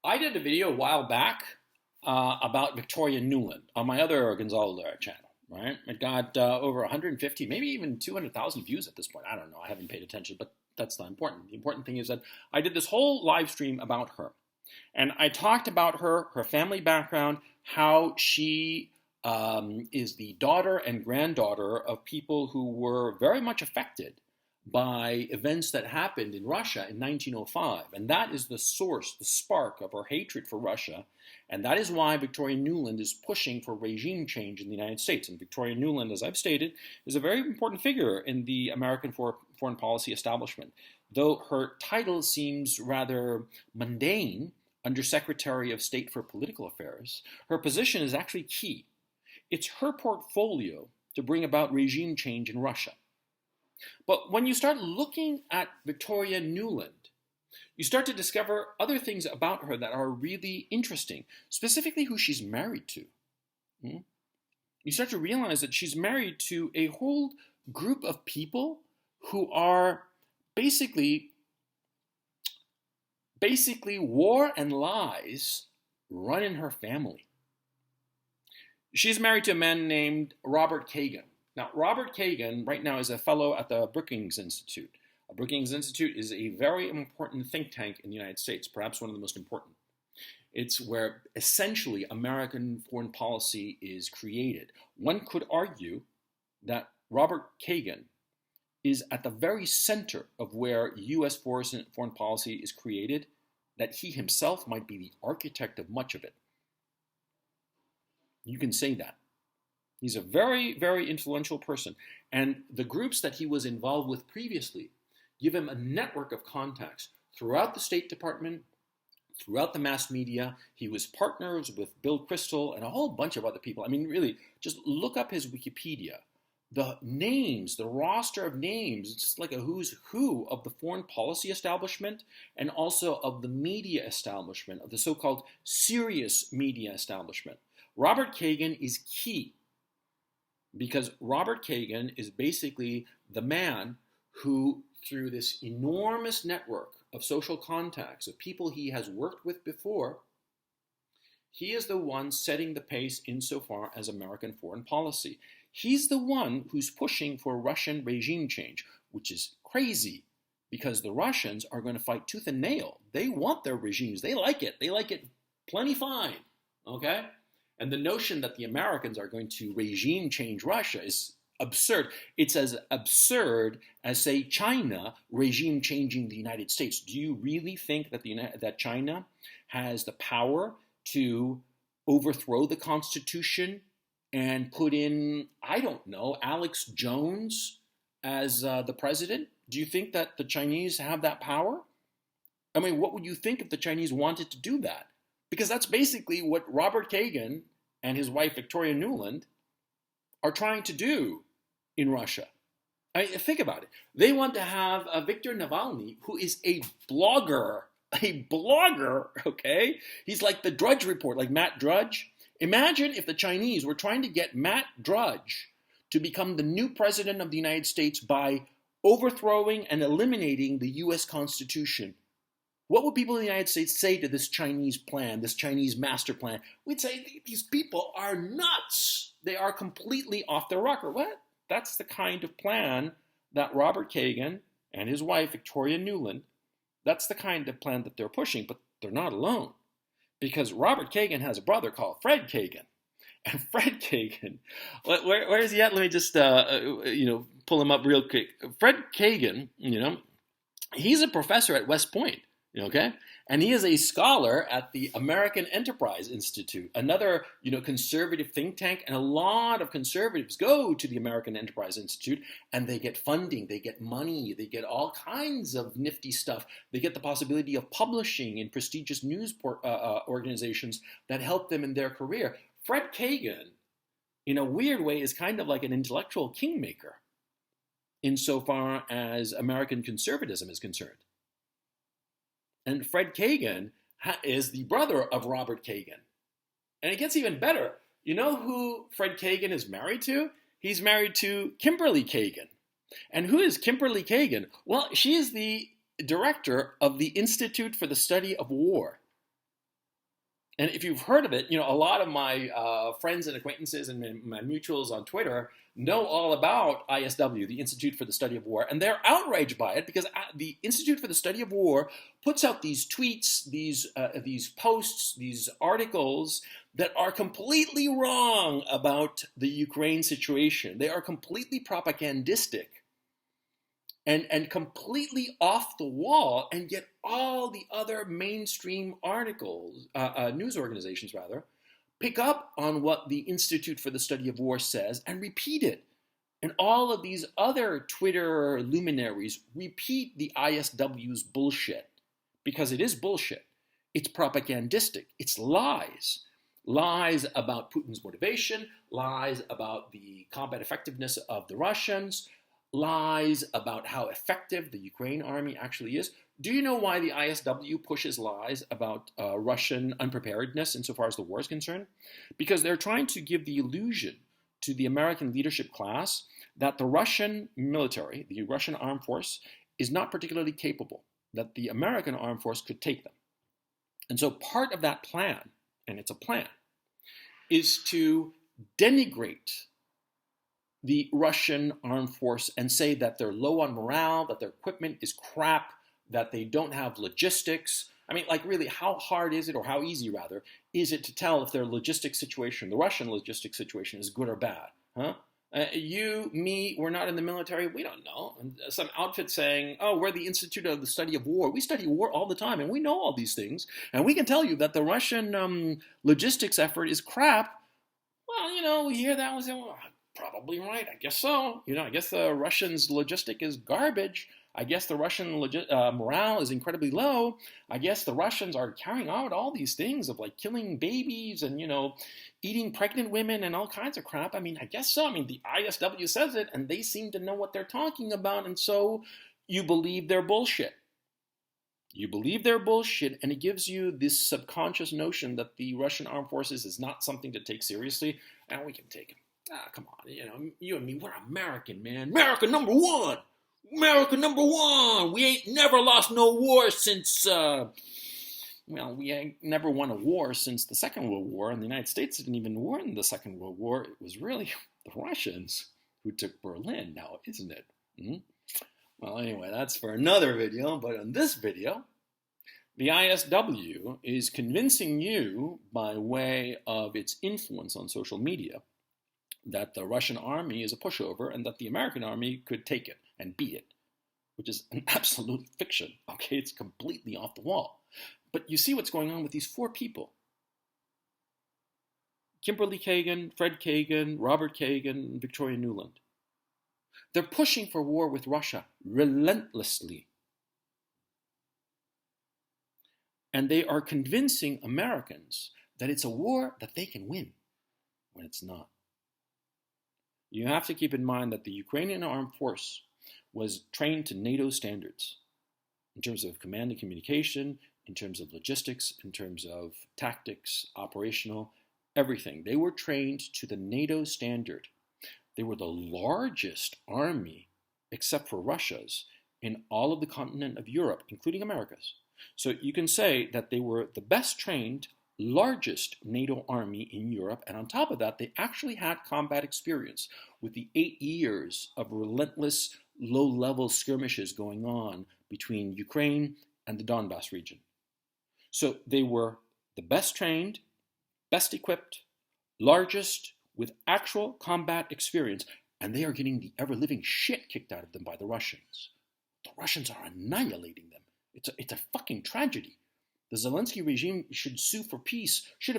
I did a video a while back about Victoria Newland on my other Gonzalo channel, right? It got over 150, maybe even 200,000 views at this point. I don't know. I haven't paid attention, but that's not important. The important thing is that I did this whole live stream about her. And I talked about her family background, how she is the daughter and granddaughter of people who were very much affected by events that happened in Russia in 1905. And that is the source, the spark of her hatred for Russia. And that is why Victoria Nuland is pushing for regime change in the United States. And Victoria Nuland, as I've stated, is a very important figure in the American foreign policy establishment. Though her title seems rather mundane, Undersecretary of State for Political Affairs, her position is actually key. It's her portfolio to bring about regime change in Russia. But when you start looking at Victoria Nuland, you start to discover other things about her that are really interesting, specifically who she's married to. You start to realize that she's married to a whole group of people who are basically war and lies run in her family. She's married to a man named Robert Kagan. Now, Robert Kagan right now is a fellow at the Brookings Institute. Brookings Institute is a very important think tank in the United States, perhaps one of the most important. It's where essentially American foreign policy is created. One could argue that Robert Kagan is at the very center of where U.S. foreign policy is created, that he himself might be the architect of much of it. You can say that. He's a very, very influential person. And the groups that he was involved with previously give him a network of contacts throughout the State Department, throughout the mass media. He was partners with Bill Kristol and a whole bunch of other people. I mean, really, just look up his Wikipedia. The names, the roster of names, it's like a who's who of the foreign policy establishment and also of the media establishment, of the so-called serious media establishment. Robert Kagan is key because Robert Kagan is basically the man who, through this enormous network of social contacts, of people he has worked with before, he is the one setting the pace insofar as American foreign policy. He's the one who's pushing for Russian regime change, which is crazy because the Russians are going to fight tooth and nail. They want their regimes. They like it. They like it plenty fine, okay? And the notion that the Americans are going to regime change Russia is absurd. It's as absurd as, say, China regime changing the United States. Do you really think that that China has the power to overthrow the Constitution and put in, I don't know, Alex Jones as the president? Do you think that the Chinese have that power? I mean, what would you think if the Chinese wanted to do that? Because that's basically what Robert Kagan and his wife Victoria Nuland are trying to do in Russia. I mean, think about it. They want to have Viktor Navalny, who is a blogger, okay? He's like the Drudge Report, like Matt Drudge. Imagine if the Chinese were trying to get Matt Drudge to become the new president of the United States by overthrowing and eliminating the U.S. Constitution. What would people in the United States say to this Chinese plan, this Chinese master plan? We'd say, these people are nuts. They are completely off their rocker. What? That's the kind of plan that Robert Kagan and his wife, Victoria Nuland, that's the kind of plan that they're pushing, but they're not alone. Because Robert Kagan has a brother called Fred Kagan. And Fred Kagan, where is he at? Let me just, pull him up real quick. Fred Kagan, he's a professor at West Point. Okay? And he is a scholar at the American Enterprise Institute, another, conservative think tank, and a lot of conservatives go to the American Enterprise Institute and they get funding, they get money, they get all kinds of nifty stuff. They get the possibility of publishing in prestigious news organizations that help them in their career. Fred Kagan, in a weird way, is kind of like an intellectual kingmaker insofar as American conservatism is concerned. And Fred Kagan is the brother of Robert Kagan. And it gets even better. You know who Fred Kagan is married to? He's married to Kimberly Kagan. And who is Kimberly Kagan? Well, she is the director of the Institute for the Study of War. And if you've heard of it, a lot of my friends and acquaintances and my mutuals on Twitter know all about ISW, the Institute for the Study of War, and they're outraged by it because the Institute for the Study of War puts out these tweets, these posts, these articles that are completely wrong about the Ukraine situation. They are completely propagandistic and completely off the wall, and yet all the other mainstream articles, news organizations rather, pick up on what the Institute for the Study of War says and repeat it. And all of these other Twitter luminaries repeat the ISW's bullshit, because it is bullshit. It's propagandistic. It's lies. Lies about Putin's motivation, lies about the combat effectiveness of the Russians, lies about how effective the Ukraine army actually is. Do you know why the ISW pushes lies about Russian unpreparedness insofar as the war is concerned? Because they're trying to give the illusion to the American leadership class that the Russian military, the Russian armed force, is not particularly capable, that the American armed force could take them. And so part of that plan, and it's a plan, is to denigrate the Russian armed force and say that they're low on morale, that their equipment is crap, that they don't have logistics. I mean, like, really, how hard is it, or how easy, rather, is it to tell if their logistics situation, the Russian logistics situation, is good or bad? Huh? You, me, we're not in the military. We don't know. And some outfit saying, oh, we're the Institute of the Study of War. We study war all the time, and we know all these things. And we can tell you that the Russian logistics effort is crap. Well, we hear that and say, well, probably right. I guess so. I guess the Russians' logistic is garbage. I guess the Russian morale is incredibly low. I guess the Russians are carrying out all these things of like killing babies and, eating pregnant women and all kinds of crap. I mean, I guess so. I mean, the ISW says it, and they seem to know what they're talking about. And so you believe their bullshit. You believe their bullshit, and it gives you this subconscious notion that the Russian armed forces is not something to take seriously, and we can take it. Come on, you and me, we're American, man. America number one! America number one! We ain't never lost no war since, we ain't never won a war since the Second World War, and the United States didn't even win the Second World War. It was really the Russians who took Berlin now, isn't it? Well, anyway, that's for another video, but in this video, the ISW is convincing you, by way of its influence on social media, that the Russian army is a pushover and that the American army could take it and beat it, which is an absolute fiction. Okay, it's completely off the wall. But you see what's going on with these four people. Kimberly Kagan, Fred Kagan, Robert Kagan, Victoria Nuland. They're pushing for war with Russia relentlessly. And they are convincing Americans that it's a war that they can win, when it's not. You have to keep in mind that the Ukrainian armed force was trained to NATO standards in terms of command and communication, in terms of logistics, in terms of tactics, operational, everything. They were trained to the NATO standard. They were the largest army, except for Russia's, in all of the continent of Europe, including America's. So you can say that they were the best trained, largest NATO army in Europe, and on top of that, they actually had combat experience with the 8 years of relentless, low-level skirmishes going on between Ukraine and the Donbass region. So they were the best trained, best equipped, largest, with actual combat experience, and they are getting the ever-living shit kicked out of them by the Russians. The Russians are annihilating them. It's a fucking tragedy. The Zelensky regime should have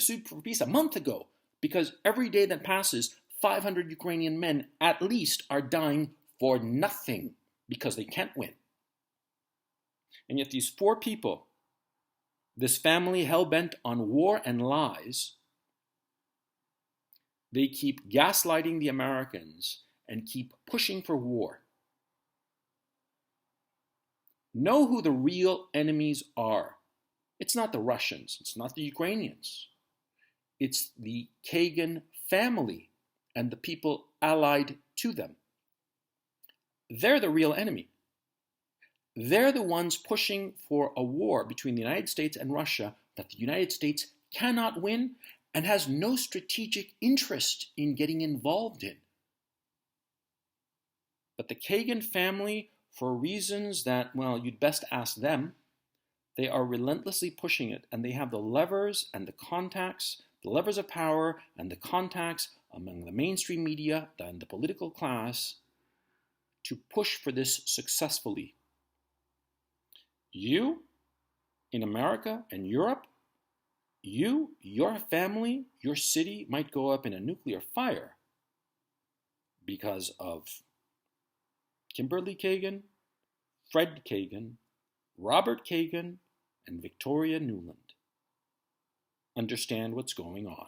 sued for peace a month ago, because every day that passes, 500 Ukrainian men at least are dying for nothing because they can't win. And yet these four people, this family hell-bent on war and lies, they keep gaslighting the Americans and keep pushing for war. Know who the real enemies are. It's not the Russians. It's not the Ukrainians. It's the Kagan family and the people allied to them. They're the real enemy. They're the ones pushing for a war between the United States and Russia that the United States cannot win, and has no strategic interest in getting involved in. But the Kagan family, for reasons that, well, you'd best ask them, they are relentlessly pushing it, and they have the levers and the contacts, the levers of power and the contacts among the mainstream media and the political class to push for this successfully. You, in America and Europe, you, your family, your city might go up in a nuclear fire because of Kimberly Kagan, Fred Kagan, Robert Kagan, and Victoria Nuland. Understand what's going on.